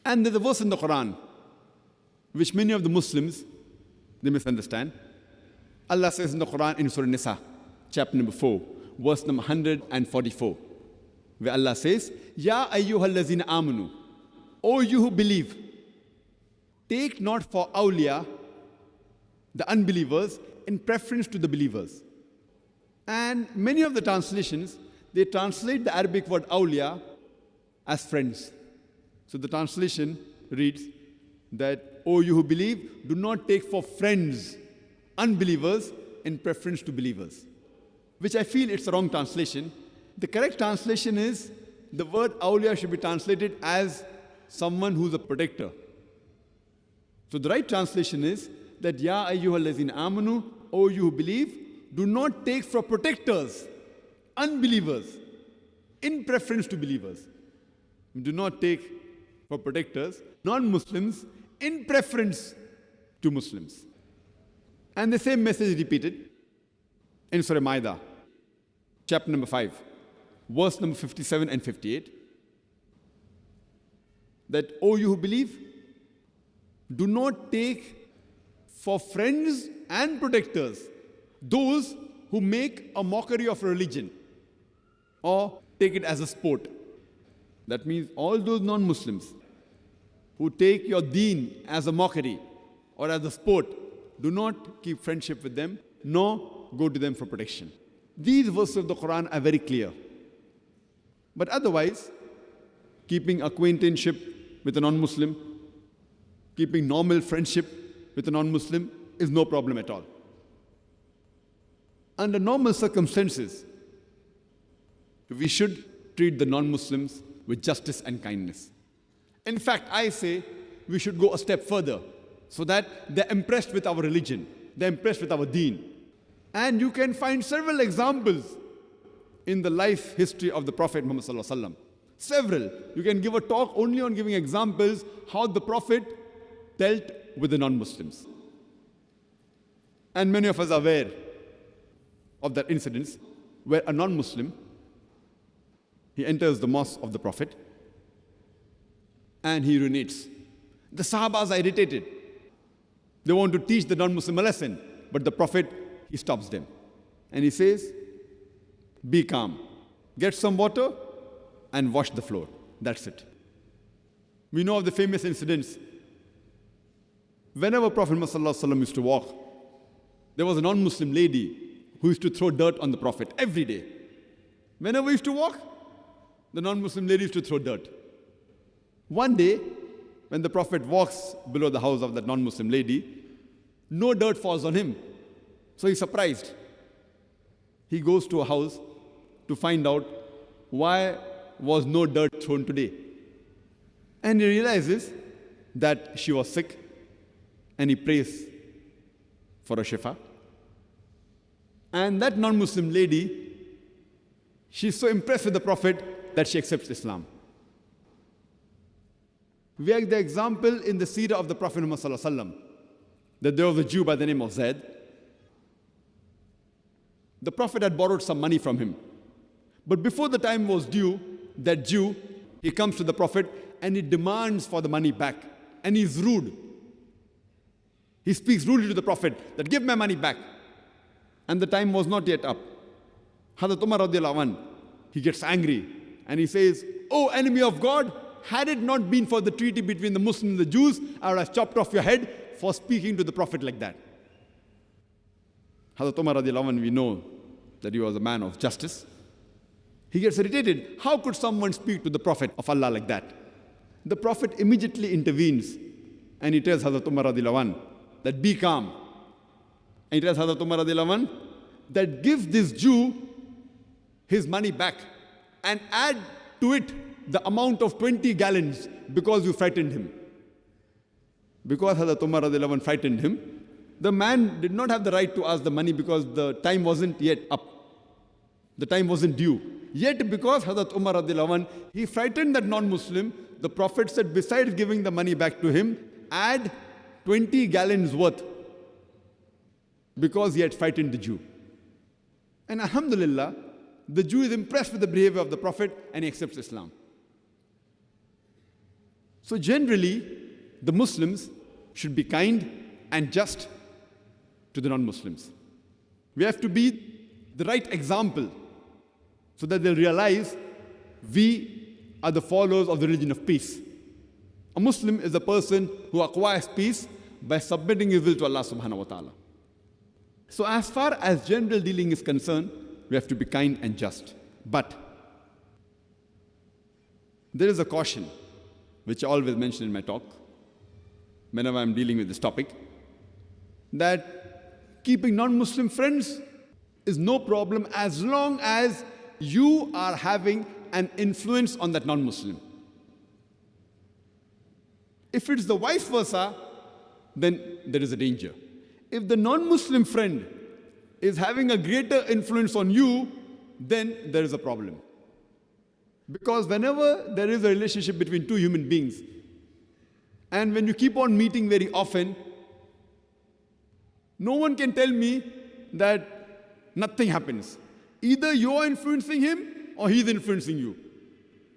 And there's a verse in the Qur'an, which many of the Muslims, they misunderstand. Allah says in the Qur'an in Surah Nisa, chapter number 4, verse number 144, where Allah says, Ya ayyuha, allazeena, amanoo, O you who believe, take not for Auliya, the unbelievers, in preference to the believers. And many of the translations, they translate the Arabic word Auliya as friends. So the translation reads that, O you who believe, do not take for friends unbelievers in preference to believers. Which I feel it's a wrong translation. The correct translation is, the word Auliya should be translated as someone who's a protector. So the right translation is that, Ya ayyuha, allazeena, amanoo, O you who believe, do not take for protectors unbelievers in preference to believers. Do not take for protectors non-Muslims in preference to Muslims. And the same message is repeated in Surah Maida, chapter number 5, verse number 57 and 58. That, O you who believe, do not take for friends and protectors those who make a mockery of religion or take it as a sport. That means all those non-Muslims who take your deen as a mockery or as a sport, do not keep friendship with them, nor go to them for protection. These verses of the Qur'an are very clear. But otherwise, keeping acquaintanceship with a non-Muslim, keeping normal friendship with a non-Muslim is no problem at all. Under normal circumstances, we should treat the non-Muslims with justice and kindness. In fact, I say we should go a step further so that they're impressed with our religion, they're impressed with our deen. And you can find several examples in the life history of the Prophet Muhammad sallallahu alaihi wasallam. Several. You can give a talk only on giving examples how the Prophet dealt with the non-Muslims. And many of us are aware of that incident where a non-Muslim, he enters the mosque of the Prophet and he urinates. The Sahabas are irritated. They want to teach the non-Muslim a lesson, but the Prophet, he stops them. And he says, be calm. Get some water and wash the floor. That's it. We know of the famous incidents. Whenever Prophet Muhammad used to walk, there was a non-Muslim lady who used to throw dirt on the Prophet every day. Whenever he used to walk, the non-Muslim lady used to throw dirt. One day, when the Prophet walks below the house of that non-Muslim lady, no dirt falls on him. So he's surprised. He goes to a house to find out why was no dirt thrown today. And he realizes that she was sick, and he prays for a shifa. And that non-Muslim lady, she's so impressed with the Prophet that she accepts Islam. We have the example in the seerah of the Prophet Muhammad sallallahu alaihi wasallam, that there was a Jew by the name of Zaid. The Prophet had borrowed some money from him. But before the time was due, that Jew, he comes to the Prophet and he demands for the money back. And he's rude. He speaks rudely to the Prophet that give my money back. And the time was not yet up. Hadith Umar radiallahu anh, he gets angry and he says, "O enemy of God, had it not been for the treaty between the Muslims and the Jews, I would have chopped off your head for speaking to the Prophet like that." Hadith Umar radiallahu anh, we know that he was a man of justice. He gets irritated. How could someone speak to the Prophet of Allah like that? The Prophet immediately intervenes and he tells Hadith Umar radiallahu anh that be calm. And he tells Hadith Umar radiallahu anh that give this Jew his money back and add to it the amount of 20 gallons because you frightened him. Because Hadith Umar radiallahu anh frightened him, the man did not have the right to ask the money because the time wasn't yet up. The time wasn't due. Yet because Hadith Umar radiallahu anh, he frightened that non-Muslim, the Prophet said, besides giving the money back to him, add 20 gallons worth because he had frightened the Jew. And alhamdulillah, the Jew is impressed with the behavior of the Prophet and he accepts Islam. So generally, the Muslims should be kind and just to the non-Muslims. We have to be the right example so that they'll realize we are the followers of the religion of peace. A Muslim is a person who acquires peace by submitting his will to Allah subhanahu wa ta'ala. So as far as general dealing is concerned, we have to be kind and just. But there is a caution, which I always mention in my talk, whenever I'm dealing with this topic, that keeping non-Muslim friends is no problem as long as you are having an influence on that non-Muslim. If it's the vice versa, then there is a danger. If the non-Muslim friend is having a greater influence on you, then there is a problem. Because whenever there is a relationship between two human beings, and when you keep on meeting very often, no one can tell me that nothing happens. Either you're influencing him or he's influencing you.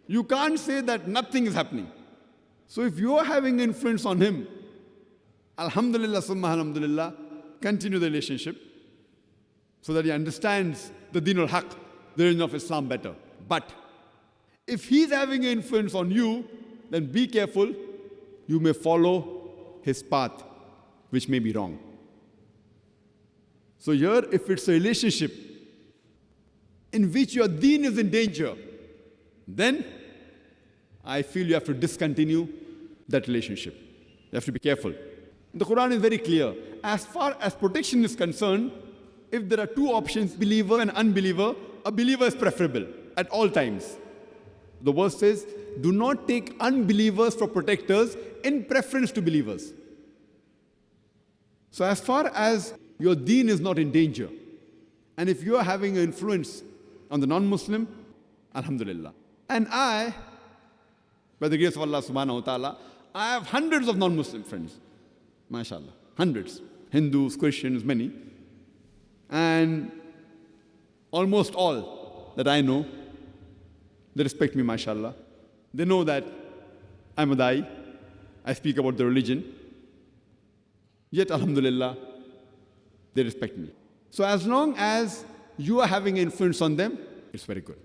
You can't say that nothing is happening. So if you're having influence on him, alhamdulillah, summa alhamdulillah, continue the relationship so that he understands the deen al-haq, the religion of Islam better. But if he's having influence on you, then be careful. You may follow his path, which may be wrong. So here, if it's a relationship in which your deen is in danger, then I feel you have to discontinue that relationship. You have to be careful. The Qur'an is very clear. As far as protection is concerned, if there are two options, believer and unbeliever, a believer is preferable at all times. The verse says, do not take unbelievers for protectors in preference to believers. So as far as your deen is not in danger, and if you are having an influence on the non-Muslim, alhamdulillah. And I, by the grace of Allah subhanahu wa ta'ala, I have hundreds of non-Muslim friends. MashaAllah. Hundreds. Hindus, Christians, many. And almost all that I know, they respect me, mashallah. They know that I'm a da'i. I speak about the religion. Yet, alhamdulillah, they respect me. So as long as you are having influence on them, it's very good.